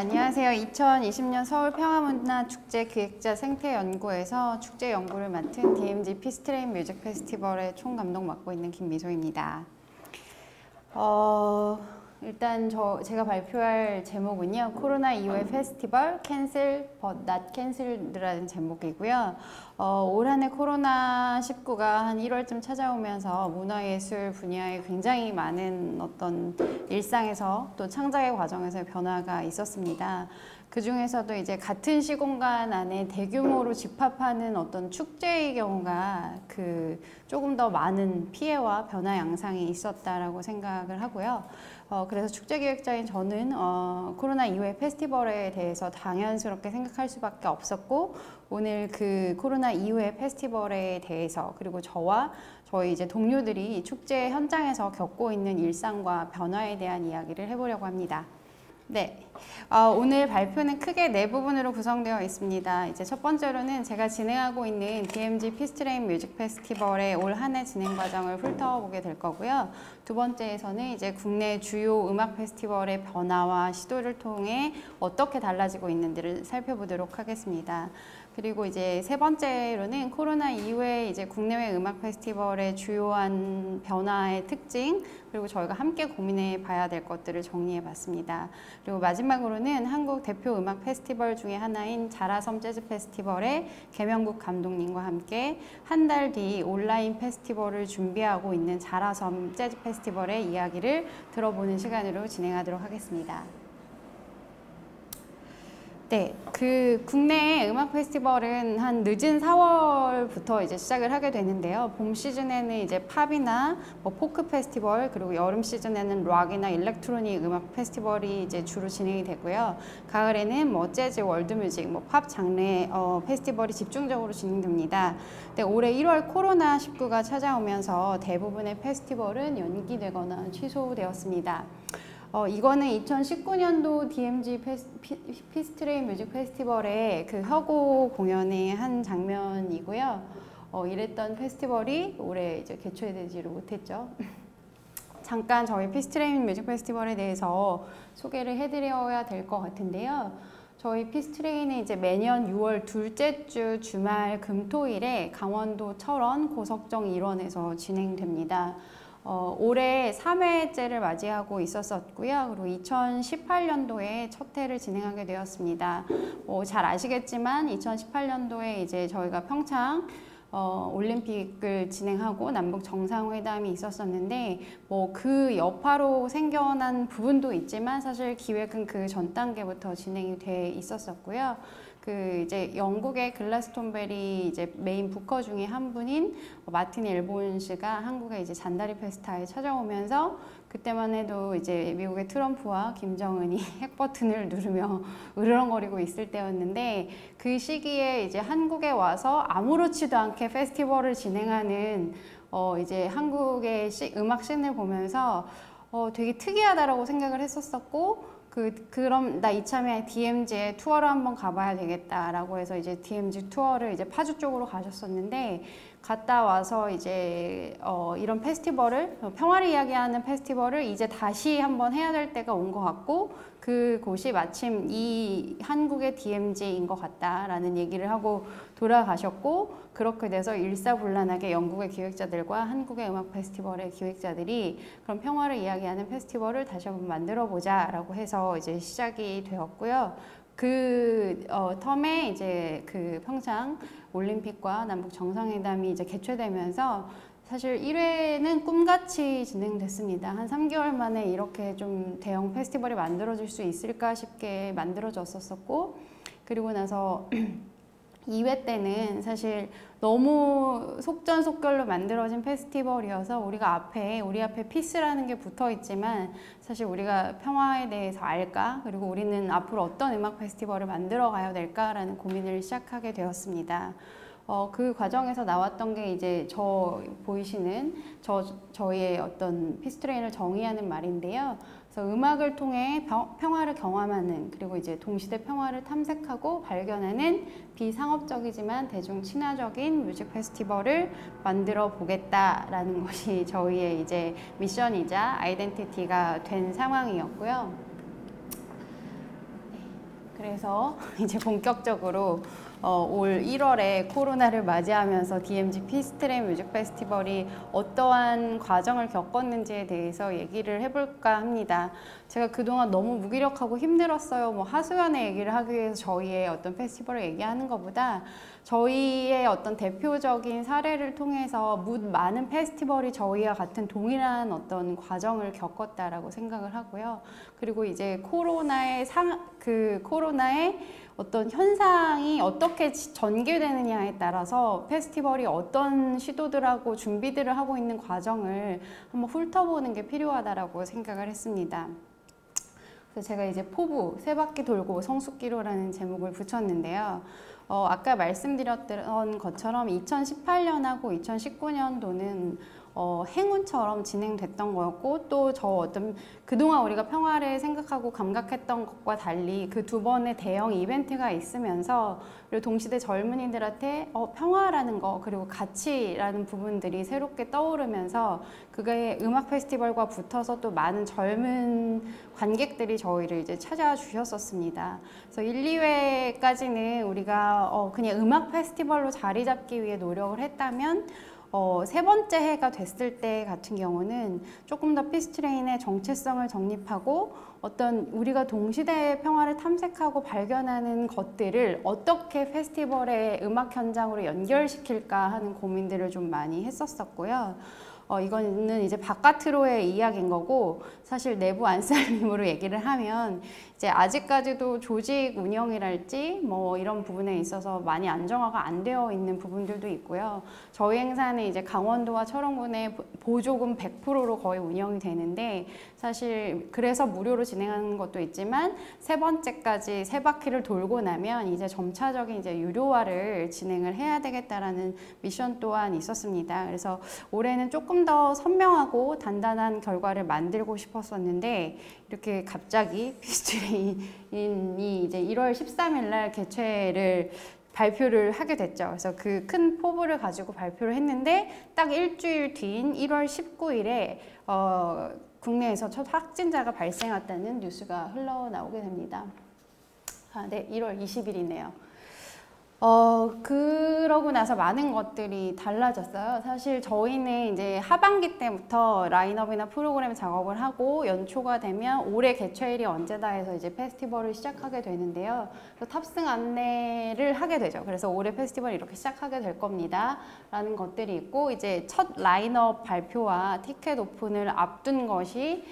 안녕하세요. 2020년 서울평화문화축제 기획자 생태연구에서 축제 연구를 맡은 DMZ 피스트레인 뮤직 페스티벌의 총감독 맡고 있는 김미소입니다. 일단 제가 발표할 제목은요. 코로나 이후의 페스티벌 Cancel but not canceled라는 제목이고요. 올 한 해 코로나19가 한 1월쯤 찾아오면서 문화예술 분야에 굉장히 많은 어떤 일상에서 또 창작의 과정에서 변화가 있었습니다. 그 중에서도 이제 같은 시공간 안에 대규모로 집합하는 어떤 축제의 경우가 조금 더 많은 피해와 변화 양상이 있었다라고 생각을 하고요. 그래서 축제 기획자인 저는 코로나 이후의 페스티벌에 대해서 당연스럽게 생각할 수밖에 없었고, 오늘 그 코로나 이후의 페스티벌에 대해서, 그리고 저와 저희 이제 동료들이 축제 현장에서 겪고 있는 일상과 변화에 대한 이야기를 해보려고 합니다. 네, 오늘 발표는 크게 네 부분으로 구성되어 있습니다. 이제 첫 번째로는 제가 진행하고 있는 DMZ 피스트레인 뮤직 페스티벌의 올 한 해 진행 과정을 훑어보게 될 거고요. 두 번째에서는 이제 국내 주요 음악 페스티벌의 변화와 시도를 통해 어떻게 달라지고 있는지를 살펴보도록 하겠습니다. 그리고 이제 세 번째로는 코로나 이후에 이제 국내외 음악 페스티벌의 주요한 변화의 특징, 그리고 저희가 함께 고민해 봐야 될 것들을 정리해 봤습니다. 그리고 마지막으로는 한국 대표 음악 페스티벌 중에 하나인 자라섬 재즈 페스티벌의 계명국 감독님과 함께 한 달 뒤 온라인 페스티벌을 준비하고 있는 자라섬 재즈 페스티벌의 이야기를 들어보는 시간으로 진행하도록 하겠습니다. 네, 국내 음악 페스티벌은 한 늦은 4월부터 이제 시작을 하게 되는데요. 봄 시즌에는 이제 팝이나 포크 페스티벌, 그리고 여름 시즌에는 락이나 일렉트로닉 음악 페스티벌이 이제 주로 진행이 되고요. 가을에는 재즈, 월드뮤직, 팝 장르의 페스티벌이 집중적으로 진행됩니다. 근데 올해 1월 코로나19가 찾아오면서 대부분의 페스티벌은 연기되거나 취소되었습니다. 이거는 2019년도 DMZ 피스트레인 뮤직 페스티벌의 혁오 공연의 한 장면이고요. 이랬던 페스티벌이 올해 이제 개최되지를 못했죠. 잠깐 저희 피스트레인 뮤직 페스티벌에 대해서 소개를 해드려야 될 것 같은데요. 저희 피스트레인은 이제 매년 6월 둘째 주 주말 금토일에 강원도 철원 고석정 일원에서 진행됩니다. 올해 3회째를 맞이하고 있었고요. 그리고 2018년도에 첫 회를 진행하게 되었습니다. 잘 아시겠지만 2018년도에 이제 저희가 평창 올림픽을 진행하고 남북 정상회담이 있었었는데 그 여파로 생겨난 부분도 있지만 사실 기획은 그 전 단계부터 진행이 돼 있었었고요. 이제 영국의 글라스톤베리 이제 메인 부커 중에 한 분인 마틴 엘본 씨가 한국의 이제 잔다리 페스타에 찾아오면서 그때만 해도 이제 미국의 트럼프와 김정은이 핵 버튼을 누르며 으르렁거리고 있을 때였는데, 그 시기에 이제 한국에 와서 아무렇지도 않게 페스티벌을 진행하는 이제 한국의 음악 씬을 보면서 되게 특이하다라고 생각을 했었었고, 그럼 나 이참에 DMZ의 투어를 한번 가봐야 되겠다라고 해서 이제 DMZ 투어를 이제 파주 쪽으로 가셨었는데, 갔다 와서 이제 이런 페스티벌을, 평화를 이야기하는 페스티벌을 이제 다시 한번 해야 될 때가 온 것 같고, 그곳이 마침 이 한국의 DMZ인 것 같다라는 얘기를 하고 돌아가셨고, 그렇게 돼서 일사불란하게 영국의 기획자들과 한국의 음악 페스티벌의 기획자들이 그럼 평화를 이야기하는 페스티벌을 다시 한번 만들어 보자 라고 해서 이제 시작이 되었고요. 텀에 이제 평창 올림픽과 남북 정상회담이 이제 개최되면서 사실 1회는 꿈같이 진행됐습니다. 한 3개월 만에 이렇게 좀 대형 페스티벌이 만들어질 수 있을까 싶게 만들어졌었고, 그리고 나서 2회 때는 사실 너무 속전속결로 만들어진 페스티벌이어서 우리 앞에 피스라는 게 붙어 있지만 사실 우리가 평화에 대해서 알까? 그리고 우리는 앞으로 어떤 음악 페스티벌을 만들어 가야 될까라는 고민을 시작하게 되었습니다. 그 과정에서 나왔던 게 이제 보이시는 저희의 어떤 피스트레인을 정의하는 말인데요. 그래서 음악을 통해 평화를 경험하는, 그리고 이제 동시대 평화를 탐색하고 발견하는 비상업적이지만 대중 친화적인 뮤직 페스티벌을 만들어 보겠다라는 것이 저희의 이제 미션이자 아이덴티티가 된 상황이었고요. 그래서 이제 본격적으로 올 1월에 코로나를 맞이하면서 DMZ 피스트레인 뮤직 페스티벌이 어떠한 과정을 겪었는지에 대해서 얘기를 해볼까 합니다. 제가 그동안 너무 무기력하고 힘들었어요. 뭐 하소연의 얘기를 하기 위해서 저희의 어떤 페스티벌을 얘기하는 것보다 저희의 어떤 대표적인 사례를 통해서 많은 페스티벌이 저희와 같은 동일한 어떤 과정을 겪었다라고 생각을 하고요. 그리고 이제 코로나의 어떤 현상이 어떻게 전개되느냐에 따라서 페스티벌이 어떤 시도들하고 준비들을 하고 있는 과정을 한번 훑어보는 게 필요하다라고 생각을 했습니다. 그래서 제가 이제 포부 세 바퀴 돌고 성숙기로라는 제목을 붙였는데요. 아까 말씀드렸던 것처럼 2018년하고 2019년도는 행운처럼 진행됐던 거였고, 또 어떤 그동안 우리가 평화를 생각하고 감각했던 것과 달리 그 두 번의 대형 이벤트가 있으면서, 그리고 동시대 젊은이들한테 평화라는 거 그리고 가치라는 부분들이 새롭게 떠오르면서 그게 음악 페스티벌과 붙어서 또 많은 젊은 관객들이 저희를 이제 찾아와 주셨었습니다. 그래서 1, 2회까지는 우리가 그냥 음악 페스티벌로 자리 잡기 위해 노력을 했다면, 세 번째 해가 됐을 때 같은 경우는 조금 더 피스트레인의 정체성을 정립하고 어떤 우리가 동시대의 평화를 탐색하고 발견하는 것들을 어떻게 페스티벌의 음악 현장으로 연결시킬까 하는 고민들을 좀 많이 했었었고요. 이거는 이제 바깥으로의 이야기인 거고, 사실 내부 안살림으로 얘기를 하면 이제 아직까지도 조직 운영이랄지 뭐 이런 부분에 있어서 많이 안정화가 안 되어 있는 부분들도 있고요. 저희 행사는 이제 강원도와 철원군의 보조금 100%로 거의 운영이 되는데, 사실 그래서 무료로 진행하는 것도 있지만 세 번째까지 세 바퀴를 돌고 나면 이제 점차적인 이제 유료화를 진행을 해야 되겠다라는 미션 또한 있었습니다. 그래서 올해는 조금 더 선명하고 단단한 결과를 만들고 싶었었는데, 이렇게 갑자기 피스트레인이 이제 1월 13일 날 개최를 발표를 하게 됐죠. 그래서 그 큰 포부를 가지고 발표를 했는데, 딱 일주일 뒤인 1월 19일에 국내에서 첫 확진자가 발생했다는 뉴스가 흘러나오게 됩니다. 네, 1월 20일이네요. 그러고 나서 많은 것들이 달라졌어요. 사실 저희는 이제 하반기 때부터 라인업이나 프로그램 작업을 하고 연초가 되면 올해 개최일이 언제다 해서 이제 페스티벌을 시작하게 되는데요. 그래서 탑승 안내를 하게 되죠. 그래서 올해 페스티벌 이렇게 시작하게 될 겁니다 라는 것들이 있고, 이제 첫 라인업 발표와 티켓 오픈을 앞둔 것이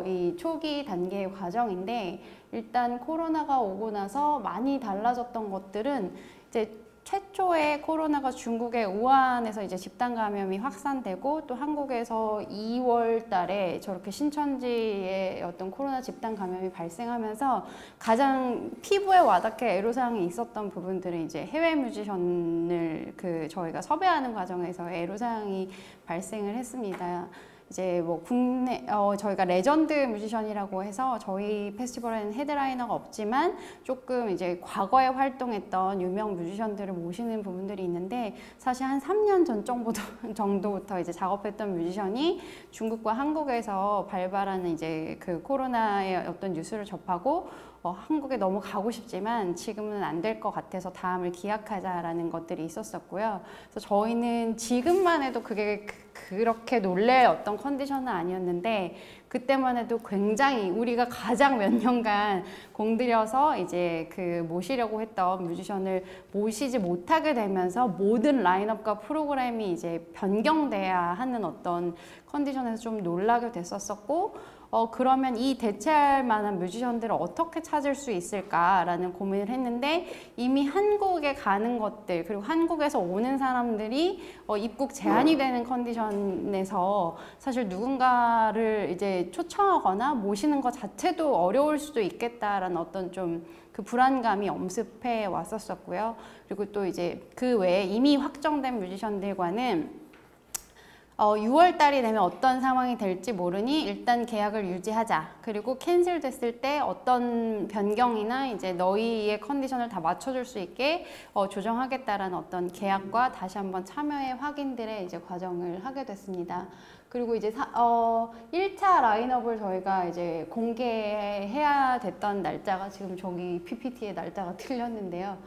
이 초기 단계의 과정인데, 일단 코로나가 오고 나서 많이 달라졌던 것들은 이제 최초에 코로나가 중국의 우한에서 이제 집단 감염이 확산되고, 또 한국에서 2월 달에 저렇게 신천지에 어떤 코로나 집단 감염이 발생하면서 가장 피부에 와닿게 애로사항이 있었던 부분들은 이제 해외 뮤지션을 저희가 섭외하는 과정에서 애로사항이 발생을 했습니다. 이제 뭐 국내 저희가 레전드 뮤지션이라고 해서 저희 페스티벌에는 헤드라이너가 없지만 조금 이제 과거에 활동했던 유명 뮤지션들을 모시는 부분들이 있는데, 사실 한 3년 전 정도부터 이제 작업했던 뮤지션이 중국과 한국에서 발발하는 이제 그 코로나의 어떤 뉴스를 접하고 한국에 너무 가고 싶지만 지금은 안 될 것 같아서 다음을 기약하자라는 것들이 있었었고요. 그래서 저희는 지금만 해도 그게 그렇게 놀랄 어떤 컨디션은 아니었는데, 그때만 해도 굉장히 우리가 가장 몇 년간 공들여서 이제 모시려고 했던 뮤지션을 모시지 못하게 되면서 모든 라인업과 프로그램이 이제 변경돼야 하는 어떤 컨디션에서 좀 놀라게 됐었었고, 그러면 이 대체할 만한 뮤지션들을 어떻게 찾을 수 있을까라는 고민을 했는데, 이미 한국에 가는 것들, 그리고 한국에서 오는 사람들이 입국 제한이 되는 컨디션에서 사실 누군가를 이제 초청하거나 모시는 것 자체도 어려울 수도 있겠다라는 어떤 좀 그 불안감이 엄습해 왔었었고요. 그리고 또 이제 그 외에 이미 확정된 뮤지션들과는 6월 달이 되면 어떤 상황이 될지 모르니 일단 계약을 유지하자. 그리고 캔슬 됐을 때 어떤 변경이나 이제 너희의 컨디션을 다 맞춰줄 수 있게 조정하겠다라는 어떤 계약과 다시 한번 참여의 확인들의 이제 과정을 하게 됐습니다. 그리고 이제 1차 라인업을 저희가 이제 공개해야 됐던 날짜가 지금 저기 PPT의 날짜가 틀렸는데요.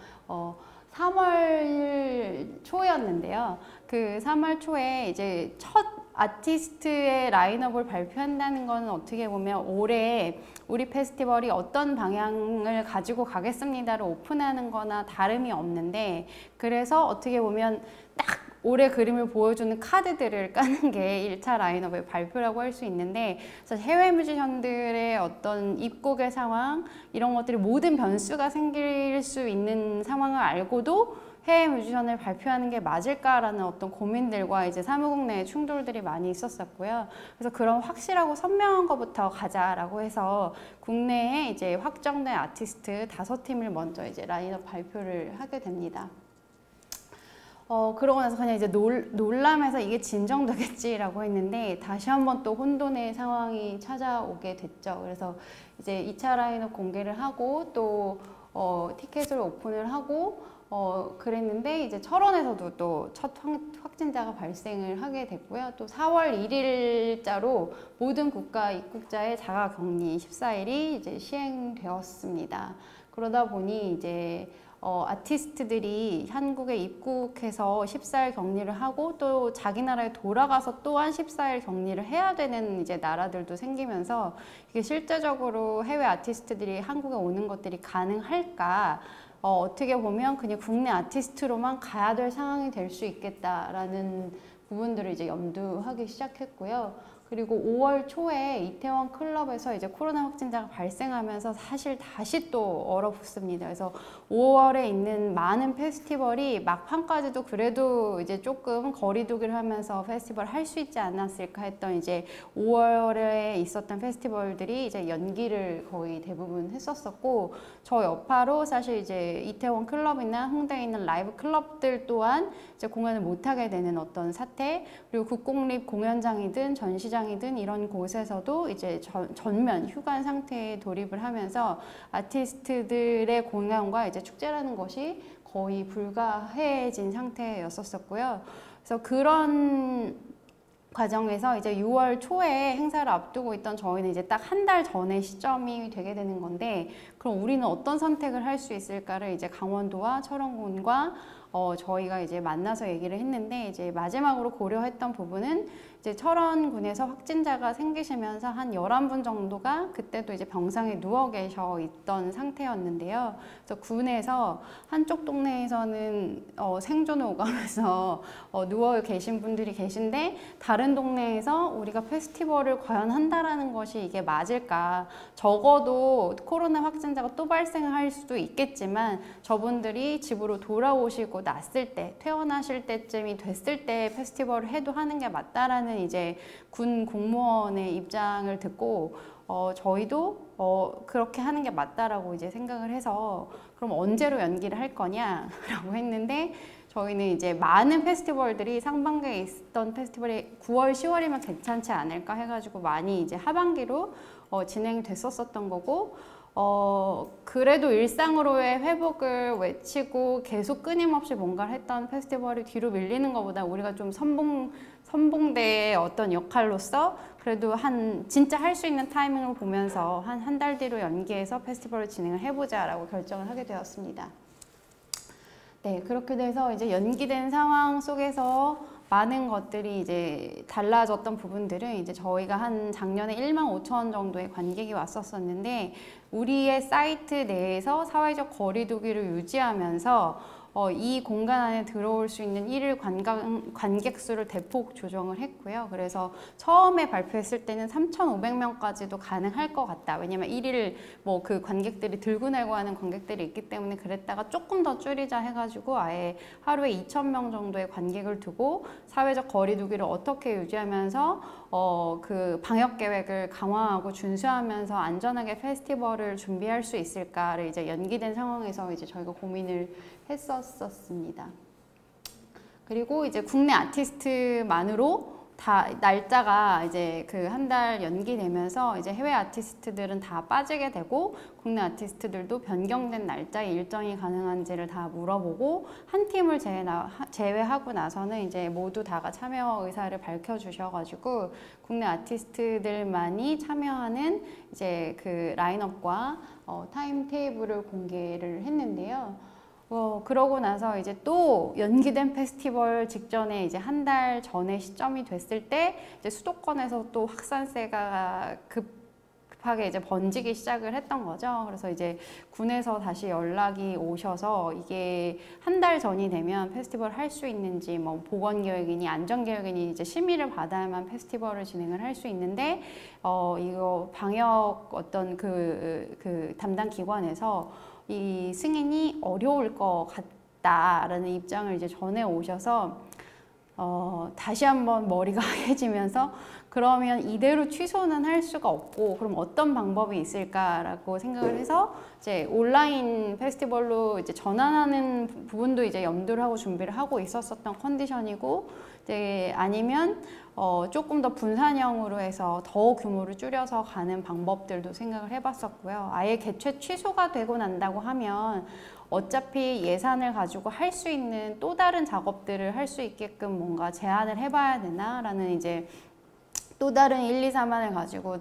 3월 초였는데요. 그 3월 초에 이제 첫 아티스트의 라인업을 발표한다는 거는 어떻게 보면 올해 우리 페스티벌이 어떤 방향을 가지고 가겠습니다를 오픈하는 거나 다름이 없는데, 그래서 어떻게 보면 딱 올해 그림을 보여주는 카드들을 까는 게 1차 라인업의 발표라고 할 수 있는데, 사실 해외 뮤지션들의 어떤 입국의 상황, 이런 것들이 모든 변수가 생길 수 있는 상황을 알고도 해외 뮤지션을 발표하는 게 맞을까라는 어떤 고민들과 이제 사무국 내의 충돌들이 많이 있었었고요. 그래서 그런 확실하고 선명한 것부터 가자라고 해서 국내에 이제 확정된 아티스트 5팀을 먼저 이제 라인업 발표를 하게 됩니다. 그러고 나서 그냥 이제 놀라면서 이게 진정되겠지라고 했는데, 다시 한번 또 혼돈의 상황이 찾아오게 됐죠. 그래서 이제 2차 라인업 공개를 하고 또 티켓을 오픈을 하고 그랬는데, 이제 철원에서도 또 첫 확진자가 발생을 하게 됐고요. 또 4월 1일자로 모든 국가 입국자의 자가격리 14일이 이제 시행되었습니다. 그러다 보니 이제 아티스트들이 한국에 입국해서 14일 격리를 하고 또 자기 나라에 돌아가서 또한 14일 격리를 해야 되는 이제 나라들도 생기면서, 이게 실제적으로 해외 아티스트들이 한국에 오는 것들이 가능할까? 어떻게 보면 그냥 국내 아티스트로만 가야 될 상황이 될 수 있겠다라는 부분들을 이제 염두하기 시작했고요. 그리고 5월 초에 이태원 클럽에서 이제 코로나 확진자가 발생하면서 사실 다시 또 얼어붙습니다. 그래서 5월에 있는 많은 페스티벌이 막판까지도 그래도 이제 조금 거리두기를 하면서 페스티벌 할 수 있지 않았을까 했던 이제 5월에 있었던 페스티벌들이 이제 연기를 거의 대부분 했었었고, 저 여파로 사실 이제 이태원 클럽이나 홍대에 있는 라이브 클럽들 또한 이제 공연을 못하게 되는 어떤 사태, 그리고 국공립 공연장이든 전시장이든 이런 곳에서도 이제 전면 휴관 상태에 돌입을 하면서 아티스트들의 공연과 이제 축제라는 것이 거의 불가해진 상태였었고요. 그래서 그런 과정에서 이제 6월 초에 행사를 앞두고 있던 저희는 이제 딱 한 달 전에 시점이 되게 되는 건데, 그럼 우리는 어떤 선택을 할 수 있을까를 이제 강원도와 철원군과 저희가 이제 만나서 얘기를 했는데, 이제 마지막으로 고려했던 부분은 이제 철원군에서 확진자가 생기시면서 한 11분 정도가 그때도 이제 병상에 누워 계셔 있던 상태였는데요. 그래서 군에서 한쪽 동네에서는 생존을 오가면서 누워 계신 분들이 계신데, 다른 동네에서 우리가 페스티벌을 과연 한다라는 것이 이게 맞을까? 적어도 코로나 확진자가 또 발생할 수도 있겠지만 저분들이 집으로 돌아오시고 났을 때, 퇴원하실 때쯤이 됐을 때 페스티벌을 해도 하는 게 맞다라는 이제 군 공무원의 입장을 듣고 저희도 그렇게 하는 게 맞다라고 이제 생각을 해서, 그럼 언제로 연기를 할 거냐라고 했는데, 저희는 이제 많은 페스티벌들이 상반기에 있었던 페스티벌이 9월, 10월이면 괜찮지 않을까 해가지고 많이 이제 하반기로 진행이 됐었던 거고, 그래도 일상으로의 회복을 외치고 계속 끊임없이 뭔가를 했던 페스티벌이 뒤로 밀리는 것보다 우리가 좀 선봉대의 어떤 역할로서 그래도 진짜 할 수 있는 타이밍을 보면서 한 달 뒤로 연기해서 페스티벌을 진행을 해보자라고 결정을 하게 되었습니다. 네, 그렇게 돼서 이제 연기된 상황 속에서 많은 것들이 이제 달라졌던 부분들은, 이제 저희가 한 작년에 15,000 정도의 관객이 왔었었는데, 우리의 사이트 내에서 사회적 거리두기를 유지하면서 이 공간 안에 들어올 수 있는 일일 관객 수를 대폭 조정을 했고요. 그래서 처음에 발표했을 때는 3,500명까지도 가능할 것 같다. 왜냐면 일일 뭐 그 관객들이 들고 날고 하는 관객들이 있기 때문에 그랬다가 조금 더 줄이자 해가지고 아예 하루에 2,000명 정도의 관객을 두고 사회적 거리두기를 어떻게 유지하면서 그 방역 계획을 강화하고 준수하면서 안전하게 페스티벌을 준비할 수 있을까를 이제 연기된 상황에서 이제 저희가 고민을 했었습니다. 그리고 이제 국내 아티스트만으로 다 날짜가 이제 그 한 달 연기되면서 이제 해외 아티스트들은 다 빠지게 되고 국내 아티스트들도 변경된 날짜에 일정이 가능한지를 다 물어보고 한 팀을 제외하고 나서는 이제 모두 다가 참여 의사를 밝혀주셔가지고 국내 아티스트들만이 참여하는 이제 그 라인업과 타임 테이블을 공개를 했는데요. 그러고 나서 이제 또 연기된 페스티벌 직전에 이제 한 달 전에 시점이 됐을 때 이제 수도권에서 또 확산세가 급하게 이제 번지기 시작을 했던 거죠. 그래서 이제 군에서 다시 연락이 오셔서 이게 한 달 전이 되면 페스티벌 할 수 있는지 뭐 보건교육이니 안전교육이니 이제 심의를 받아야만 페스티벌을 진행을 할 수 있는데 이거 방역 어떤 그 담당 기관에서 이 승인이 어려울 것 같다라는 입장을 이제 전해 오셔서 다시 한번 머리가 하얘지면서 그러면 이대로 취소는 할 수가 없고 그럼 어떤 방법이 있을까라고 생각을 해서 이제 온라인 페스티벌로 이제 전환하는 부분도 이제 염두를 하고 준비를 하고 있었던 컨디션이고 이제 아니면 조금 더 분산형으로 해서 더 규모를 줄여서 가는 방법들도 생각을 해봤었고요. 아예 개최 취소가 되고 난다고 하면 어차피 예산을 가지고 할 수 있는 또 다른 작업들을 할 수 있게끔 뭔가 제안을 해봐야 되나라는 이제 또 다른 1, 2, 3안을 가지고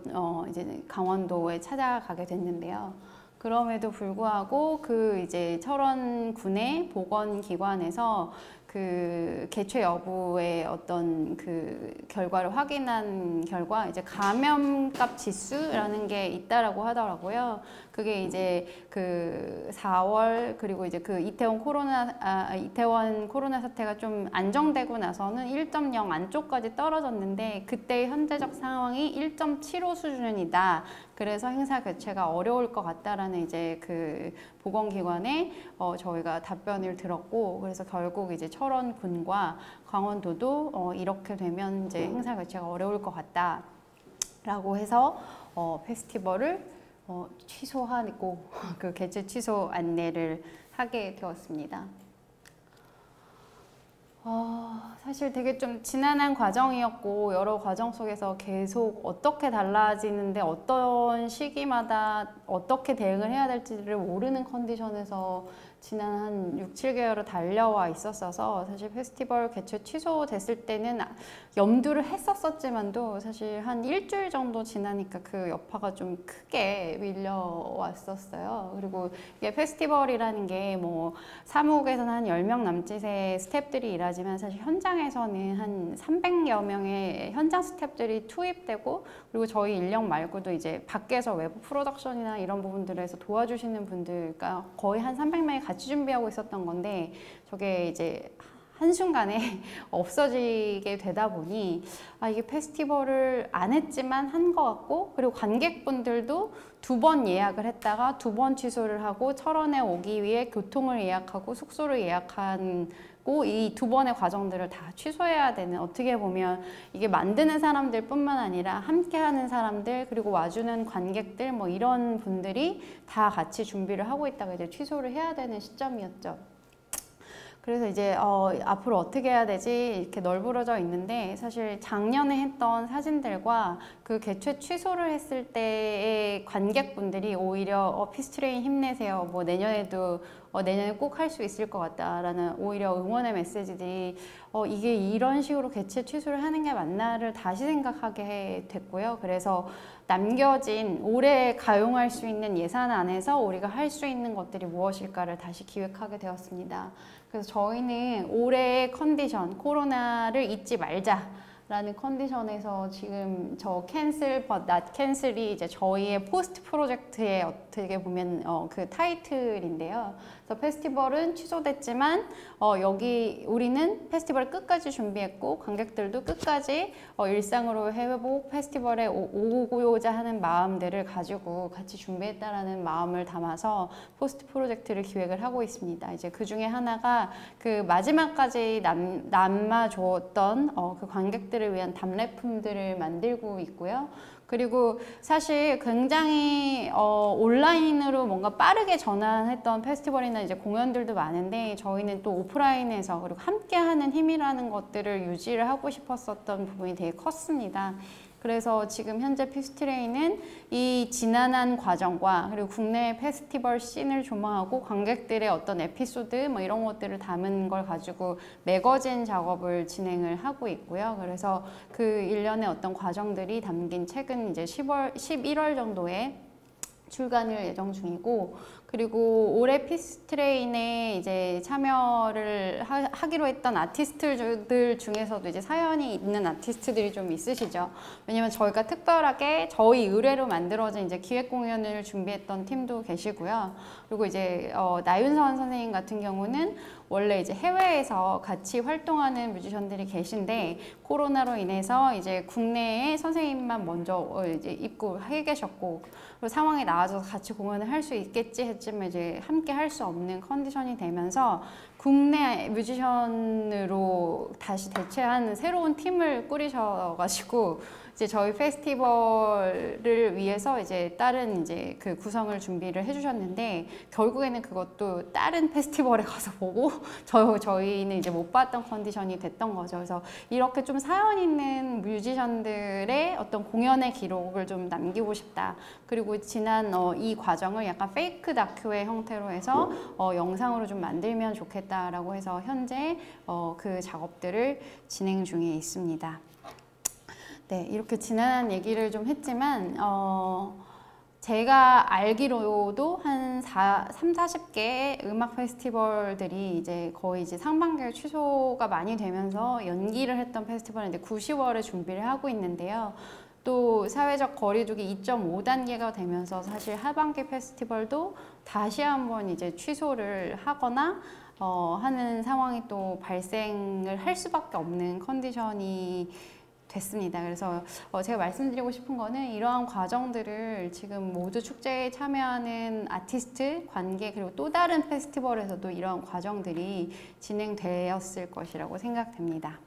이제 강원도에 찾아가게 됐는데요. 그럼에도 불구하고 그 이제 철원군의 보건기관에서 그 개최 여부의 어떤 그 결과를 확인한 결과 이제 감염값 지수라는 게 있다라고 하더라고요. 그게 이제 그 4월 그리고 이제 그 이태원 코로나 사태가 좀 안정되고 나서는 1.0 안쪽까지 떨어졌는데 그때의 현재적 상황이 1.75 수준이다. 그래서 행사 개최가 어려울 것 같다라는 이제 그 보건기관에 저희가 답변을 들었고 그래서 결국 이제 철원군과 강원도도 이렇게 되면 이제 행사 개최가 어려울 것 같다라고 해서 페스티벌을 취소하고 그 개최 취소 안내를 하게 되었습니다. 사실 되게 좀 지난한 과정이었고 여러 과정 속에서 계속 어떻게 달라지는데 어떤 시기마다 어떻게 대응을 해야 될지를 모르는 컨디션에서 지난 한 6, 7개월을 달려와 있었어서 사실 페스티벌 개최 취소됐을 때는 염두를 했었지만도 사실 한 일주일 정도 지나니까 그 여파가 좀 크게 밀려왔었어요. 그리고 이게 페스티벌이라는 게 뭐 사무국에서는 한 10명 남짓의 스태프들이 일하지만 사실 현장에서는 한 300여 명의 현장 스태프들이 투입되고 그리고 저희 인력 말고도 이제 밖에서 외부 프로덕션이나 이런 부분들에서 도와주시는 분들과 거의 한 300명이 같이 준비하고 있었던 건데 저게 이제 한순간에 없어지게 되다 보니 이게 페스티벌을 안 했지만 한 것 같고 그리고 관객분들도 2번 예약을 했다가 2번 취소를 하고 철원에 오기 위해 교통을 예약하고 숙소를 예약한 이 2번의 과정들을 다 취소해야 되는 어떻게 보면 이게 만드는 사람들 뿐만 아니라 함께하는 사람들 그리고 와주는 관객들 뭐 이런 분들이 다 같이 준비를 하고 있다가 이제 취소를 해야 되는 시점이었죠. 그래서 이제 앞으로 어떻게 해야 되지 이렇게 널브러져 있는데 사실 작년에 했던 사진들과 그 개최 취소를 했을 때의 관객분들이 오히려 피스트레인 힘내세요. 뭐 내년에도 내년에 꼭 할 수 있을 것 같다라는 오히려 응원의 메시지들이 이게 이런 식으로 개최 취소를 하는 게 맞나를 다시 생각하게 됐고요. 그래서 남겨진 올해 가용할 수 있는 예산 안에서 우리가 할 수 있는 것들이 무엇일까를 다시 기획하게 되었습니다. 그래서 저희는 올해의 컨디션, 코로나를 잊지 말자 라는 컨디션에서 지금 저 cancel but not cancel이 이제 저희의 포스트 프로젝트의 어떻게 보면 그 타이틀인데요. 그래서 페스티벌은 취소됐지만 여기 우리는 페스티벌 끝까지 준비했고 관객들도 끝까지 일상으로 회복 페스티벌에 오고자 하는 마음들을 가지고 같이 준비했다라는 마음을 담아서 포스트 프로젝트를 기획을 하고 있습니다. 이제 그 중에 하나가 그 마지막까지 남아줬던 그 관객들을 위한 답례품들을 만들고 있고요. 그리고 사실 굉장히 온라인으로 뭔가 빠르게 전환했던 페스티벌이나 이제 공연들도 많은데 저희는 또 오프라인에서 그리고 함께하는 힘이라는 것들을 유지를 하고 싶었었던 부분이 되게 컸습니다. 그래서 지금 현재 피스트레이는 이 지난한 과정과 그리고 국내 페스티벌 씬을 조망하고 관객들의 어떤 에피소드 뭐 이런 것들을 담은 걸 가지고 매거진 작업을 진행을 하고 있고요. 그래서 그 일련의 어떤 과정들이 담긴 책은 이제 11월 정도에 출간을 예정 중이고, 그리고 올해 피스트레인에 이제 참여를 하기로 했던 아티스트들 중에서도 이제 사연이 있는 아티스트들이 좀 있으시죠. 왜냐면 저희가 특별하게 저희 의뢰로 만들어진 이제 기획 공연을 준비했던 팀도 계시고요. 그리고 이제 나윤선 선생님 같은 경우는 원래 이제 해외에서 같이 활동하는 뮤지션들이 계신데 코로나로 인해서 이제 국내에 선생님만 먼저 이제 입고해 계셨고, 그리고 상황이 나아져서 같이 공연을 할 수 있겠지 했지만 이제 함께 할 수 없는 컨디션이 되면서 국내 뮤지션으로 다시 대체하는 새로운 팀을 꾸리셔가지고 이제 저희 페스티벌을 위해서 이제 다른 이제 그 구성을 준비를 해주셨는데, 결국에는 그것도 다른 페스티벌에 가서 보고 저희는 이제 못 봤던 컨디션이 됐던 거죠. 그래서 이렇게 좀 사연 있는 뮤지션들의 어떤 공연의 기록을 좀 남기고 싶다. 그리고 지난 이 과정을 약간 페이크 다큐의 형태로 해서 영상으로 좀 만들면 좋겠다라고 해서 현재 그 작업들을 진행 중에 있습니다. 네, 이렇게 지난한 얘기를 좀 했지만 제가 알기로도 한 30-40개의 음악 페스티벌들이 이제 거의 이제 상반기에 취소가 많이 되면서 연기를 했던 페스티벌인데 9, 10월에 준비를 하고 있는데요. 또 사회적 거리두기 2.5단계가 되면서 사실 하반기 페스티벌도 다시 한번 이제 취소를 하거나 하는 상황이 또 발생을 할 수밖에 없는 컨디션이 됐습니다. 그래서 제가 말씀드리고 싶은 거는 이러한 과정들을 지금 모두 축제에 참여하는 아티스트, 관객, 그리고 또 다른 페스티벌에서도 이러한 과정들이 진행되었을 것이라고 생각됩니다.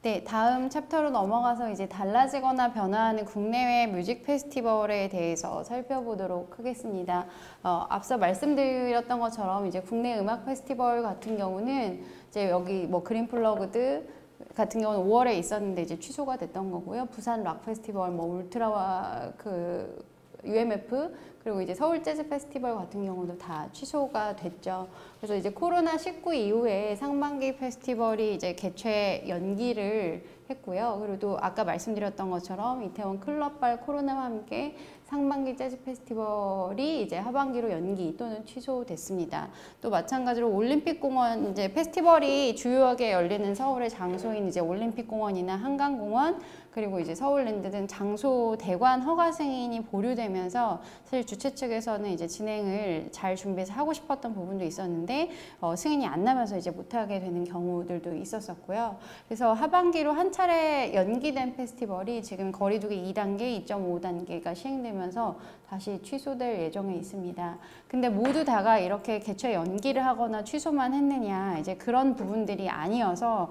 네, 다음 챕터로 넘어가서 이제 달라지거나 변화하는 국내외 뮤직 페스티벌에 대해서 살펴보도록 하겠습니다. 앞서 말씀드렸던 것처럼 이제 국내 음악 페스티벌 같은 경우는 이제 여기 뭐 그린플러그드 같은 경우는 5월에 있었는데 이제 취소가 됐던 거고요. 부산 락 페스티벌, 뭐 울트라와 그 UMF, 그리고 이제 서울 재즈 페스티벌 같은 경우도 다 취소가 됐죠. 그래서 이제 코로나19 이후에 상반기 페스티벌이 이제 개최 연기를 했고요. 그리고 또 아까 말씀드렸던 것처럼 이태원 클럽발 코로나와 함께 상반기 재즈 페스티벌이 이제 하반기로 연기 또는 취소됐습니다. 또 마찬가지로 올림픽공원, 이제 페스티벌이 주요하게 열리는 서울의 장소인 이제 올림픽공원이나 한강공원, 그리고 이제 서울랜드 등 장소 대관 허가 승인이 보류되면서 사실 주최 측에서는 이제 진행을 잘 준비해서 하고 싶었던 부분도 있었는데 승인이 안 나면서 이제 못하게 되는 경우들도 있었었고요. 그래서 하반기로 한 차례 연기된 페스티벌이 지금 거리두기 2단계, 2.5단계가 시행되면서 다시 취소될 예정에 있습니다. 근데 모두 다가 이렇게 개최 연기를 하거나 취소만 했느냐, 이제 그런 부분들이 아니어서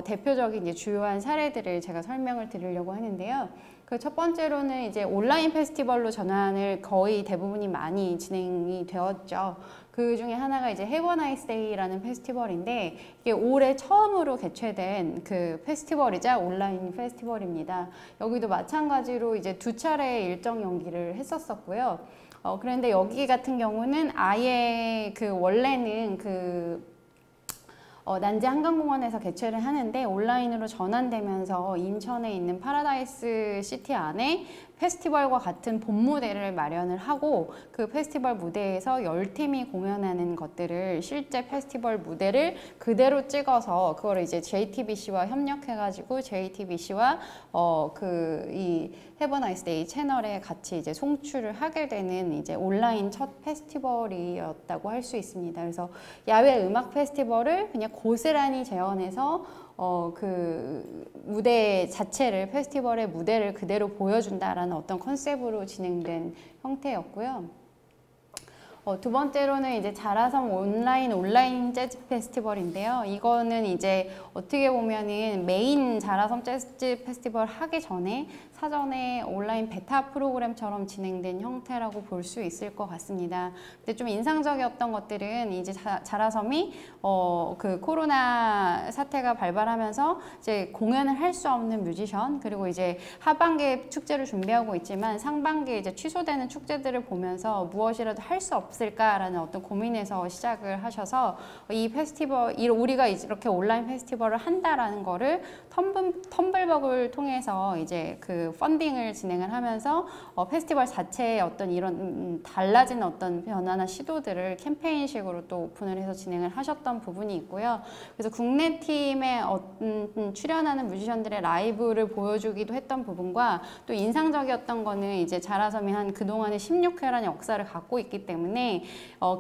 대표적인 이제 주요한 사례들을 제가 설명을 드리려고 하는데요. 그 첫 번째로는 이제 온라인 페스티벌로 전환을 거의 대부분이 많이 진행이 되었죠. 그 중에 하나가 이제 Have a Nice Day라는 페스티벌인데 이게 올해 처음으로 개최된 그 페스티벌이자 온라인 페스티벌입니다. 여기도 마찬가지로 이제 2차례 일정 연기를 했었었고요. 그런데 여기 같은 경우는 아예 그 원래는 그 난지 한강공원에서 개최를 하는데 온라인으로 전환되면서 인천에 있는 파라다이스 시티 안에 페스티벌과 같은 본무대를 마련을 하고 그 페스티벌 무대에서 10팀이 공연하는 것들을 실제 페스티벌 무대를 그대로 찍어서 그거를 이제 JTBC와 협력해가지고 JTBC와 이 Have a Nice Day 채널에 같이 이제 송출을 하게 되는 이제 온라인 첫 페스티벌이었다고 할 수 있습니다. 그래서 야외 음악 페스티벌을 그냥 고스란히 재현해서 그 무대 자체를, 페스티벌의 무대를 그대로 보여준다라는 어떤 컨셉으로 진행된 형태였고요. 두 번째로는 이제 자라섬 온라인 재즈 페스티벌인데요. 이거는 이제 어떻게 보면은 메인 자라섬 재즈 페스티벌 하기 전에 사전에 온라인 베타 프로그램처럼 진행된 형태라고 볼 수 있을 것 같습니다. 근데 좀 인상적이었던 것들은 이제 자라섬이 그 코로나 사태가 발발하면서 이제 공연을 할 수 없는 뮤지션, 그리고 이제 하반기에 축제를 준비하고 있지만 상반기에 이제 취소되는 축제들을 보면서 무엇이라도 할 수 없을까라는 어떤 고민에서 시작을 하셔서 이 페스티벌, 우리가 이렇게 온라인 페스티벌을 한다라는 거를 텀블벅을 통해서 이제 그 펀딩을 진행을 하면서 페스티벌 자체의 어떤 이런 달라진 어떤 변화나 시도들을 캠페인식으로 또 오픈을 해서 진행을 하셨던 부분이 있고요. 그래서 국내 팀에 출연하는 뮤지션들의 라이브를 보여주기도 했던 부분과 또 인상적이었던 거는 이제 자라섬이 한 그동안의 16회라는 역사를 갖고 있기 때문에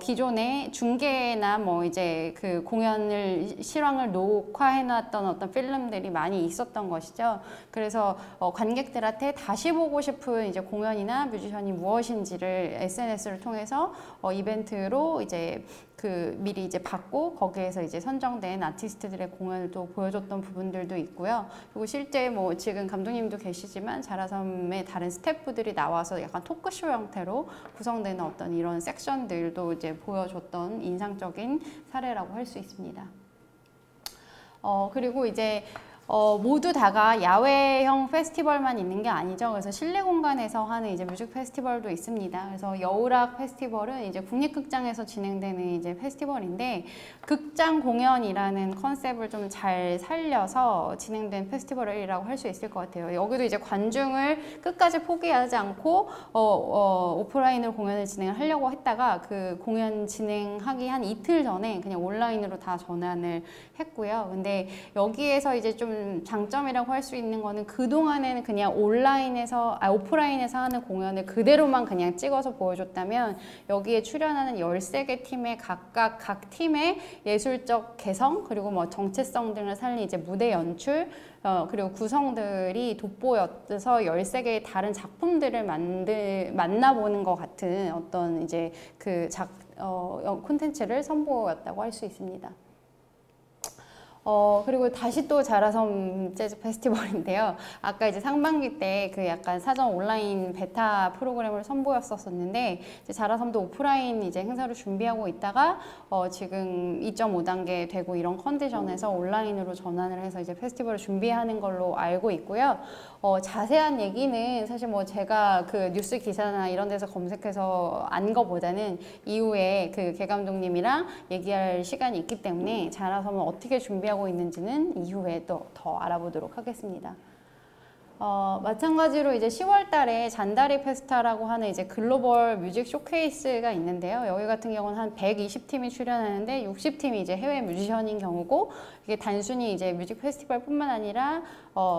기존에 중계나 뭐 이제 그 공연을 실황을 녹화해놨던 어떤 필름들이 많이 있었던 것이죠. 그래서 관객들한테 다시 보고 싶은 이제 공연이나 뮤지션이 무엇인지를 SNS를 통해서 이벤트로 이제 그 미리 이제 받고 거기에서 이제 선정된 아티스트들의 공연을 또 보여줬던 부분들도 있고요. 그리고 실제 뭐 지금 감독님도 계시지만 자라섬의 다른 스태프들이 나와서 약간 토크쇼 형태로 구성되는 어떤 이런 섹션들도 이제 보여줬던 인상적인 사례라고 할 수 있습니다. 그리고 이제 모두 다가 야외형 페스티벌만 있는 게 아니죠. 그래서 실내 공간에서 하는 이제 뮤직 페스티벌도 있습니다. 그래서 여우락 페스티벌은 이제 국립극장에서 진행되는 이제 페스티벌인데 극장 공연이라는 컨셉을 좀 잘 살려서 진행된 페스티벌이라고 할 수 있을 것 같아요. 여기도 이제 관중을 끝까지 포기하지 않고 오프라인으로 공연을 진행을 하려고 했다가 그 공연 진행하기 한 이틀 전에 그냥 온라인으로 다 전환을 했고요. 근데 여기에서 이제 좀 장점이라고 할 수 있는 거는 그동안에는 그냥 오프라인에서 하는 공연을 그대로만 그냥 찍어서 보여줬다면 여기에 출연하는 13개 팀의 각 팀의 예술적 개성 그리고 뭐 정체성 등을 살린 이제 무대 연출 그리고 구성들이 돋보여서 13개의 다른 작품들을 만나보는 것 같은 어떤 이제 그 콘텐츠를 선보였다고 할 수 있습니다. 그리고 다시 또 자라섬 재즈 페스티벌인데요. 아까 이제 상반기 때 그 약간 사전 온라인 베타 프로그램을 선보였었는데 이제 자라섬도 오프라인 이제 행사를 준비하고 있다가 지금 2.5단계 되고 이런 컨디션에서 온라인으로 전환을 해서 이제 페스티벌을 준비하는 걸로 알고 있고요. 자세한 얘기는 사실 뭐 제가 그 뉴스 기사나 이런 데서 검색해서 안 거보다는 이후에 그 개 감독님이랑 얘기할 시간이 있기 때문에 자라섬은 어떻게 준비하고 있는지는 이후에 또 더 알아보도록 하겠습니다. 마찬가지로 이제 10월 달에 잔다리 페스타라고 하는 이제 글로벌 뮤직 쇼케이스가 있는데요. 여기 같은 경우는 한 120팀이 출연하는데 60팀이 이제 해외 뮤지션인 경우고 이게 단순히 이제 뮤직 페스티벌뿐만 아니라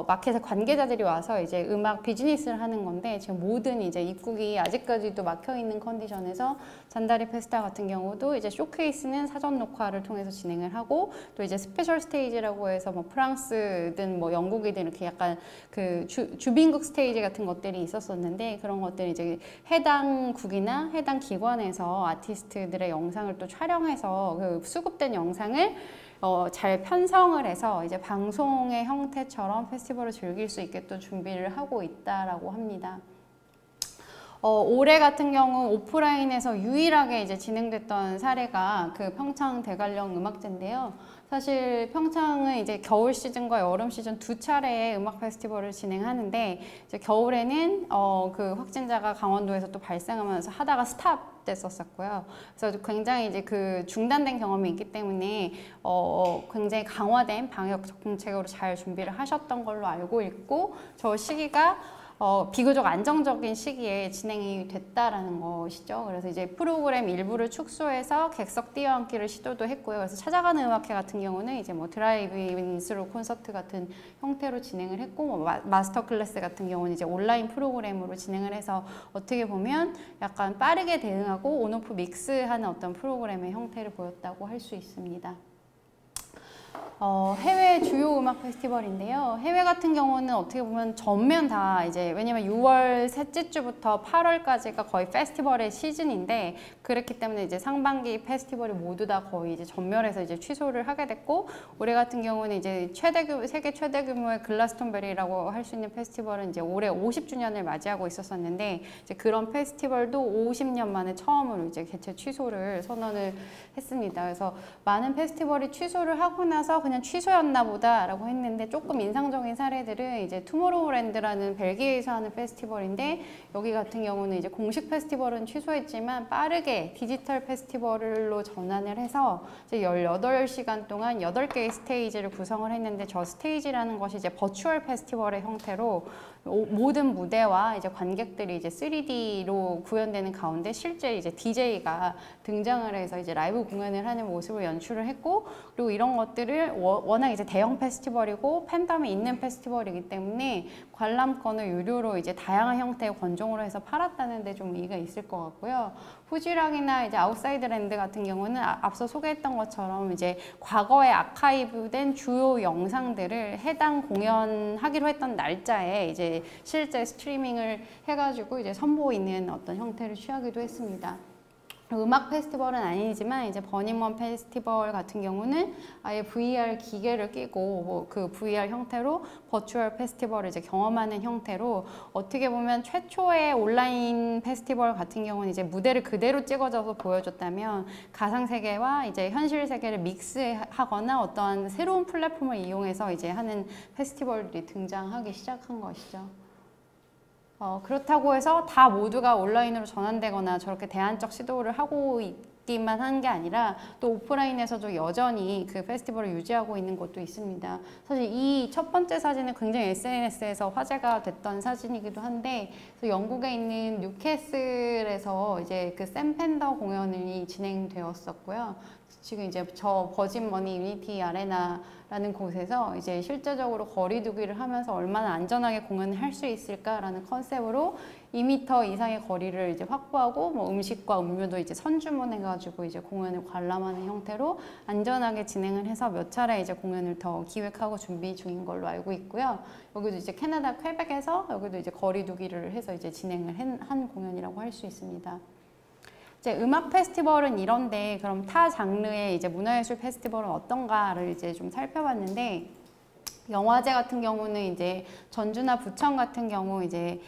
마켓의 관계자들이 와서 이제 음악 비즈니스를 하는 건데 지금 모든 이제 입국이 아직까지도 막혀 있는 컨디션에서 잔다리 페스타 같은 경우도 이제 쇼케이스는 사전 녹화를 통해서 진행을 하고 또 이제 스페셜 스테이지라고 해서 뭐 프랑스든 뭐 영국이든 이렇게 약간 그 주빈국 스테이지 같은 것들이 있었었는데 그런 것들이 이제 해당 국이나 해당 기관에서 아티스트들의 영상을 또 촬영해서 그 수급된 영상을 잘 편성을 해서 이제 방송의 형태처럼 페스티벌을 즐길 수 있게 또 준비를 하고 있다라고 합니다. 올해 같은 경우 오프라인에서 유일하게 이제 진행됐던 사례가 그 평창 대관령 음악제인데요. 사실 평창은 이제 겨울 시즌과 여름 시즌 두 차례의 음악 페스티벌을 진행하는데 이제 겨울에는 그 확진자가 강원도에서 또 발생하면서 하다가 스탑 됐었고요. 그래서 굉장히 이제 그 중단된 경험이 있기 때문에 굉장히 강화된 방역 정책으로 잘 준비를 하셨던 걸로 알고 있고 저 시기가 비교적 안정적인 시기에 진행이 됐다라는 것이죠. 그래서 이제 프로그램 일부를 축소해서 객석 뛰어앉기를 시도도 했고요. 그래서 찾아가는 음악회 같은 경우는 이제 뭐 드라이브인 스루 콘서트 같은 형태로 진행을 했고, 뭐 마스터 클래스 같은 경우는 이제 온라인 프로그램으로 진행을 해서 어떻게 보면 약간 빠르게 대응하고 온오프 믹스하는 어떤 프로그램의 형태를 보였다고 할 수 있습니다. 해외 주요 음악 페스티벌인데요. 해외 같은 경우는 어떻게 보면 전면 다 이제 왜냐면 6월 셋째 주부터 8월까지가 거의 페스티벌의 시즌인데 그렇기 때문에 이제 상반기 페스티벌이 모두 다 거의 이제 전멸해서 이제 취소를 하게 됐고 올해 같은 경우는 이제 세계 최대 규모의 글라스톤베리라고 할 수 있는 페스티벌은 이제 올해 50주년을 맞이하고 있었었는데 이제 그런 페스티벌도 50년 만에 처음으로 이제 개최 취소를 선언을 했습니다. 그래서 많은 페스티벌이 취소를 하고 나서 그냥 취소였나 보다라고 했는데 조금 인상적인 사례들은 이제 투모로우랜드라는 벨기에에서 하는 페스티벌인데 여기 같은 경우는 이제 공식 페스티벌은 취소했지만 빠르게 디지털 페스티벌로 전환을 해서 이제 18시간 동안 8개의 스테이지를 구성을 했는데 저 스테이지라는 것이 이제 버추얼 페스티벌의 형태로 모든 무대와 이제 관객들이 이제 3D로 구현되는 가운데 실제 이제 DJ가 등장을 해서 이제 라이브 공연을 하는 모습을 연출을 했고 그리고 이런 것들을 워낙 이제 대형 페스티벌이고 팬덤이 있는 페스티벌이기 때문에 관람권을 유료로 이제 다양한 형태의 권종으로 해서 팔았다는 데 좀 의의가 있을 것 같고요. 후지락이나 이제 아웃사이드랜드 같은 경우는 앞서 소개했던 것처럼 이제 과거에 아카이브된 주요 영상들을 해당 공연하기로 했던 날짜에 이제 실제 스트리밍을 해가지고 이제 선보이는 어떤 형태를 취하기도 했습니다. 음악 페스티벌은 아니지만 이제 버닝먼 페스티벌 같은 경우는 아예 VR 기계를 끼고 그 VR 형태로 버추얼 페스티벌을 이제 경험하는 형태로 어떻게 보면 최초의 온라인 페스티벌 같은 경우는 이제 무대를 그대로 찍어져서 보여줬다면 가상 세계와 이제 현실 세계를 믹스하거나 어떠한 새로운 플랫폼을 이용해서 이제 하는 페스티벌들이 등장하기 시작한 것이죠. 그렇다고 해서 다 모두가 온라인으로 전환되거나 저렇게 대안적 시도를 하고 있기만 한 게 아니라 또 오프라인에서도 여전히 그 페스티벌을 유지하고 있는 곳도 있습니다. 사실 이 첫 번째 사진은 굉장히 SNS에서 화제가 됐던 사진이기도 한데 영국에 있는 뉴캐슬에서 이제 그 샘 펜더 공연이 진행되었었고요. 지금 이제 저 버진머니 유니티 아레나라는 곳에서 이제 실제적으로 거리두기를 하면서 얼마나 안전하게 공연을 할 수 있을까라는 컨셉으로 2m 이상의 거리를 이제 확보하고 뭐 음식과 음료도 이제 선주문해가지고 이제 공연을 관람하는 형태로 안전하게 진행을 해서 몇 차례 이제 공연을 더 기획하고 준비 중인 걸로 알고 있고요. 여기도 이제 캐나다 퀘벡에서 여기도 이제 거리두기를 해서 이제 진행을 한 공연이라고 할 수 있습니다. 이제 음악 페스티벌은 이런데 그럼 타 장르의 이제 문화예술 페스티벌은 어떤가를 이제 좀 살펴봤는데 영화제 같은 경우는 이제 전주나 부천 같은 경우 이제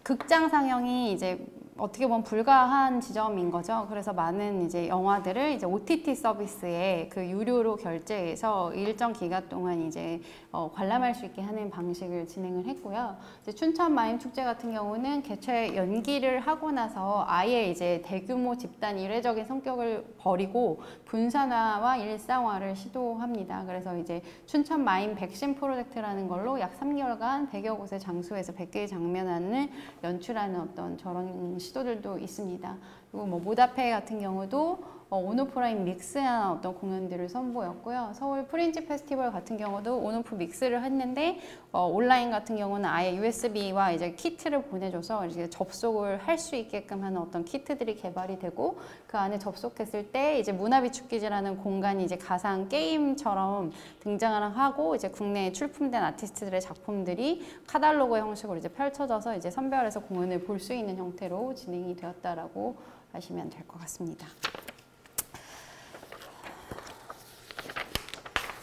극장 상영이 이제 어떻게 보면 불가한 지점인 거죠. 그래서 많은 이제 영화들을 이제 OTT 서비스에 그 유료로 결제해서 일정 기간 동안 이제 관람할 수 있게 하는 방식을 진행을 했고요. 이제 춘천 마임 축제 같은 경우는 개최 연기를 하고 나서 아예 이제 대규모 집단 일회적인 성격을 버리고 분산화와 일상화를 시도합니다. 그래서 이제 춘천 마임 백신 프로젝트라는 걸로 약 3개월간 100여 곳의 장소에서 100개의 장면을 연출하는 어떤 저런 시도들도 있습니다. 그리고 뭐 모다페 같은 경우도 온오프라인 믹스한 어떤 공연들을 선보였고요. 서울 프린지 페스티벌 같은 경우도 온오프 믹스를 했는데 온라인 같은 경우는 아예 USB와 이제 키트를 보내줘서 이제 접속을 할 수 있게끔 하는 어떤 키트들이 개발이 되고 그 안에 접속했을 때 이제 문화비축기지라는 공간이 이제 가상 게임처럼 등장을 하고 이제 국내에 출품된 아티스트들의 작품들이 카탈로그 형식으로 이제 펼쳐져서 이제 선별해서 공연을 볼 수 있는 형태로 진행이 되었다라고 하시면 될 것 같습니다.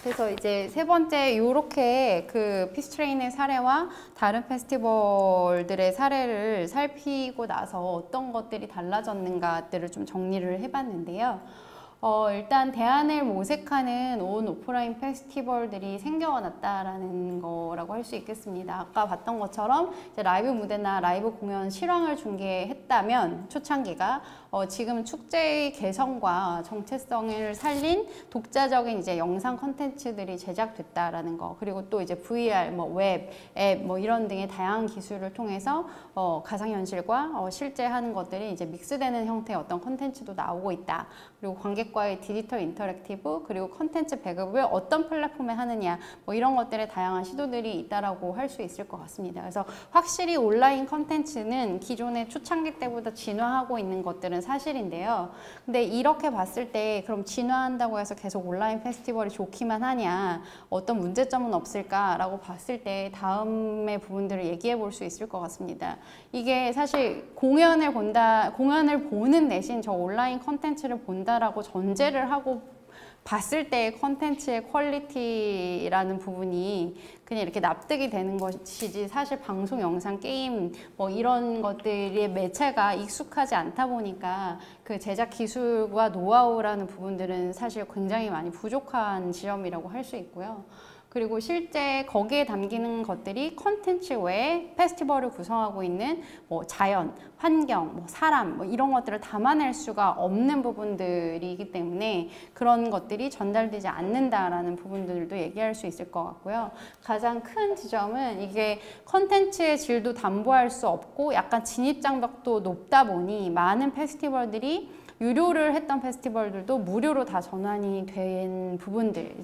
그래서 이제 세 번째 요렇게 그 피스트레인의 사례와 다른 페스티벌들의 사례를 살피고 나서 어떤 것들이 달라졌는가들을 좀 정리를 해봤는데요. 일단 대안을 모색하는 온 오프라인 페스티벌들이 생겨났다라는 거라고 할 수 있겠습니다. 아까 봤던 것처럼 이제 라이브 무대나 라이브 공연 실황을 중계했다면 초창기가 지금 축제의 개성과 정체성을 살린 독자적인 이제 영상 콘텐츠들이 제작됐다라는 거, 그리고 또 이제 VR, 뭐 웹, 앱, 뭐 이런 등의 다양한 기술을 통해서 가상현실과 실제 하는 것들이 이제 믹스되는 형태의 어떤 콘텐츠도 나오고 있다. 그리고 관객 관객과의 디지털 인터랙티브 그리고 컨텐츠 배급을 어떤 플랫폼에 하느냐 뭐 이런 것들의 다양한 시도들이 있다라고 할 수 있을 것 같습니다. 그래서 확실히 온라인 컨텐츠는 기존의 초창기 때보다 진화하고 있는 것들은 사실인데요. 근데 이렇게 봤을 때 그럼 진화한다고 해서 계속 온라인 페스티벌이 좋기만 하냐, 어떤 문제점은 없을까라고 봤을 때 다음의 부분들을 얘기해 볼 수 있을 것 같습니다. 이게 사실 공연을 보는 대신 저 온라인 컨텐츠를 본다라고 전제를 하고 봤을 때 컨텐츠의 퀄리티라는 부분이 그냥 이렇게 납득이 되는 것이지, 사실 방송, 영상, 게임 뭐 이런 것들의 매체가 익숙하지 않다 보니까 그 제작 기술과 노하우라는 부분들은 사실 굉장히 많이 부족한 지점이라고 할 수 있고요. 그리고 실제 거기에 담기는 것들이 컨텐츠 외에 페스티벌을 구성하고 있는 뭐 자연, 환경, 뭐 사람 뭐 이런 것들을 담아낼 수가 없는 부분들이기 때문에 그런 것들이 전달되지 않는다라는 부분들도 얘기할 수 있을 것 같고요. 가장 큰 지점은 이게 컨텐츠의 질도 담보할 수 없고 약간 진입장벽도 높다 보니 많은 페스티벌들이 유료를 했던 페스티벌들도 무료로 다 전환이 된 부분들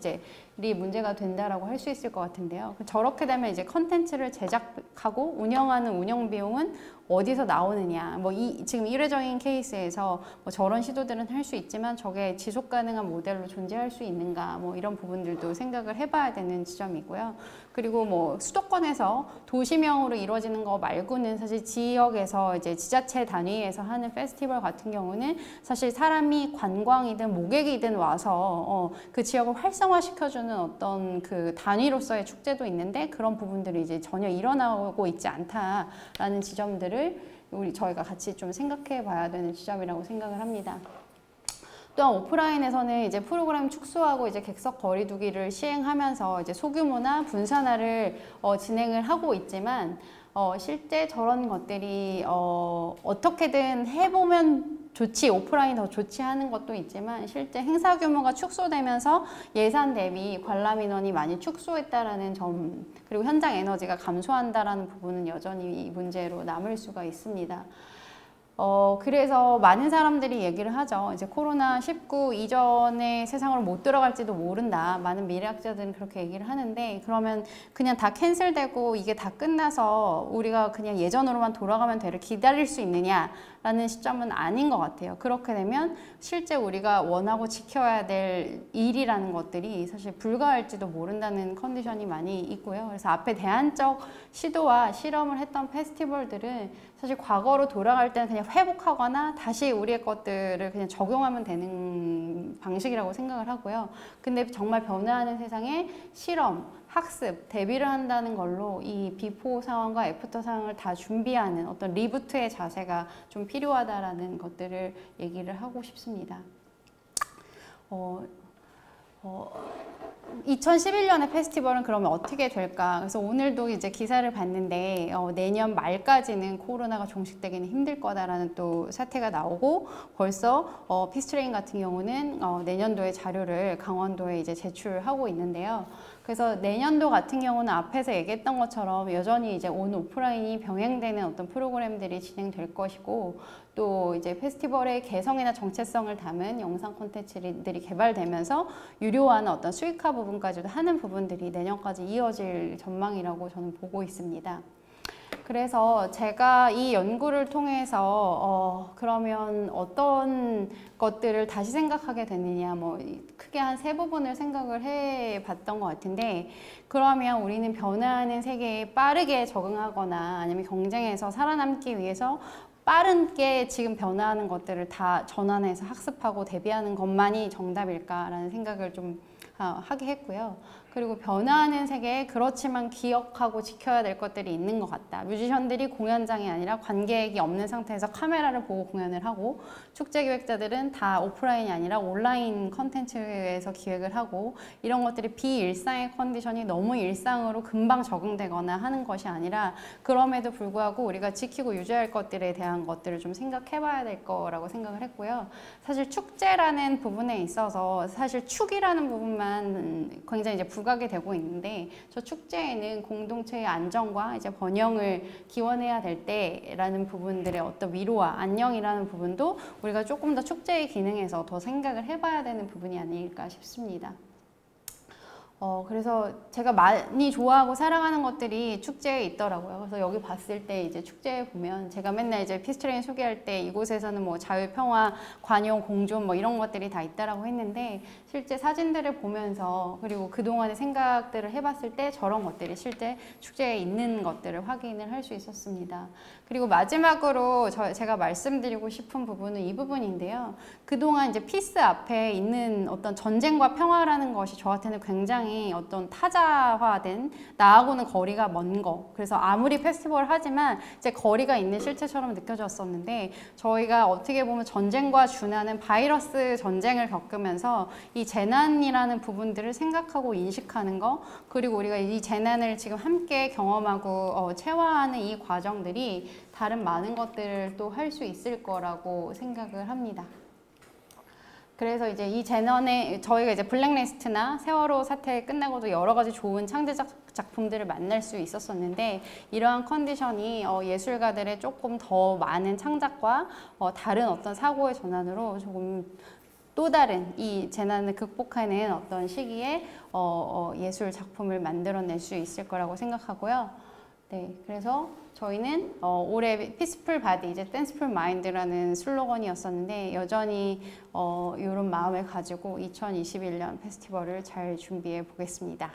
이 문제가 된다라고 할 수 있을 것 같은데요. 저렇게 되면 이제 컨텐츠를 제작하고 운영하는 운영 비용은 어디서 나오느냐. 뭐 지금 일회적인 케이스에서 뭐 저런 시도들은 할 수 있지만 저게 지속 가능한 모델로 존재할 수 있는가. 뭐 이런 부분들도 생각을 해봐야 되는 지점이고요. 그리고 뭐 수도권에서 도시명으로 이루어지는 거 말고는 사실 지역에서 이제 지자체 단위에서 하는 페스티벌 같은 경우는 사실 사람이 관광이든 모객이든 와서 그 지역을 활성화시켜주는 어떤 그 단위로서의 축제도 있는데 그런 부분들이 이제 전혀 일어나고 있지 않다라는 지점들을 저희가 같이 좀 생각해 봐야 되는 지점이라고 생각을 합니다. 또한 오프라인에서는 이제 프로그램 축소하고 이제 객석 거리두기를 시행하면서 이제 소규모나 분산화를 진행을 하고 있지만 실제 저런 것들이 어떻게든 해보면 좋지, 오프라인이 더 좋지 하는 것도 있지만 실제 행사 규모가 축소되면서 예산 대비 관람 인원이 많이 축소했다라는 점, 그리고 현장 에너지가 감소한다라는 부분은 여전히 문제로 남을 수가 있습니다. 그래서 많은 사람들이 얘기를 하죠. 이제 코로나19 이전의 세상으로 못 들어갈지도 모른다. 많은 미래학자들은 그렇게 얘기를 하는데, 그러면 그냥 다 캔슬되고 이게 다 끝나서 우리가 그냥 예전으로만 돌아가면 되를 기다릴 수 있느냐라는 시점은 아닌 것 같아요. 그렇게 되면 실제 우리가 원하고 지켜야 될 일이라는 것들이 사실 불가할지도 모른다는 컨디션이 많이 있고요. 그래서 앞에 대안적 시도와 실험을 했던 페스티벌들은 사실 과거로 돌아갈 때는 그냥 회복하거나 다시 우리의 것들을 그냥 적용하면 되는 방식이라고 생각을 하고요. 근데 정말 변화하는 세상에 실험, 학습, 대비를 한다는 걸로 이 비포 상황과 애프터 상황을 다 준비하는 어떤 리부트의 자세가 좀 필요하다라는 것들을 얘기를 하고 싶습니다. 2011년의 페스티벌은 그러면 어떻게 될까? 그래서 오늘도 이제 기사를 봤는데 내년 말까지는 코로나가 종식되기는 힘들 거다라는 또 사태가 나오고 벌써 피스트레인 같은 경우는 내년도에 자료를 강원도에 이제 제출하고 있는데요. 그래서 내년도 같은 경우는 앞에서 얘기했던 것처럼 여전히 이제 온 오프라인이 병행되는 어떤 프로그램들이 진행될 것이고, 또 이제 페스티벌의 개성이나 정체성을 담은 영상 콘텐츠들이 개발되면서 유료화는 어떤 수익화 부분까지도 하는 부분들이 내년까지 이어질 전망이라고 저는 보고 있습니다. 그래서 제가 이 연구를 통해서 그러면 어떤 것들을 다시 생각하게 됐느냐, 뭐 크게 한 세 부분을 생각을 해 봤던 것 같은데, 그러면 우리는 변화하는 세계에 빠르게 적응하거나 아니면 경쟁에서 살아남기 위해서 빠르게 지금 변화하는 것들을 다 전환해서 학습하고 대비하는 것만이 정답일까라는 생각을 좀 하게 했고요. 그리고 변화하는 세계에 그렇지만 기억하고 지켜야 될 것들이 있는 것 같다. 뮤지션들이 공연장이 아니라 관객이 없는 상태에서 카메라를 보고 공연을 하고, 축제 기획자들은 다 오프라인이 아니라 온라인 컨텐츠에서 기획을 하고, 이런 것들이 비일상의 컨디션이 너무 일상으로 금방 적응되거나 하는 것이 아니라 그럼에도 불구하고 우리가 지키고 유지할 것들에 대한 것들을 좀 생각해 봐야 될 거라고 생각을 했고요. 사실 축제라는 부분에 있어서 사실 축이라는 부분만 부분에만 굉장히 이제 부각이 되고 있는데, 저 축제에는 공동체의 안정과 이제 번영을 기원해야 될 때라는 부분들의 어떤 위로와 안녕이라는 부분도 우리가 조금 더 축제의 기능에서 더 생각을 해봐야 되는 부분이 아닐까 싶습니다. 그래서 제가 많이 좋아하고 사랑하는 것들이 축제에 있더라고요. 그래서 여기 봤을 때 이제 축제에 보면 제가 맨날 이제 피스트레인 소개할 때 이곳에서는 뭐 자유, 평화, 관용, 공존 뭐 이런 것들이 다 있다라고 했는데, 실제 사진들을 보면서 그리고 그동안의 생각들을 해봤을 때 저런 것들이 실제 축제에 있는 것들을 확인을 할 수 있었습니다. 그리고 마지막으로 제가 말씀드리고 싶은 부분은 이 부분인데요. 그동안 이제 피스 앞에 있는 어떤 전쟁과 평화라는 것이 저한테는 굉장히 어떤 타자화된, 나하고는 거리가 먼 거. 그래서 아무리 페스티벌을 하지만 이제 거리가 있는 실체처럼 느껴졌었는데, 저희가 어떻게 보면 전쟁과 준하는 바이러스 전쟁을 겪으면서 이 재난이라는 부분들을 생각하고 인식하는 거, 그리고 우리가 이 재난을 지금 함께 경험하고 체화하는 이 과정들이 다른 많은 것들을 또 할 수 있을 거라고 생각을 합니다. 그래서 이제 이 재난에 저희가 이제 블랙리스트나 세월호 사태 끝나고도 여러 가지 좋은 창제적 작품들을 만날 수 있었었는데, 이러한 컨디션이 예술가들의 조금 더 많은 창작과 다른 어떤 사고의 전환으로 조금 또 다른 이 재난을 극복하는 어떤 시기에 예술 작품을 만들어낼 수 있을 거라고 생각하고요. 네, 그래서 저희는 올해 피스풀 바디, 이제 댄스풀 마인드라는 슬로건이었었는데, 여전히 이런 마음을 가지고 2021년 페스티벌을 잘 준비해 보겠습니다.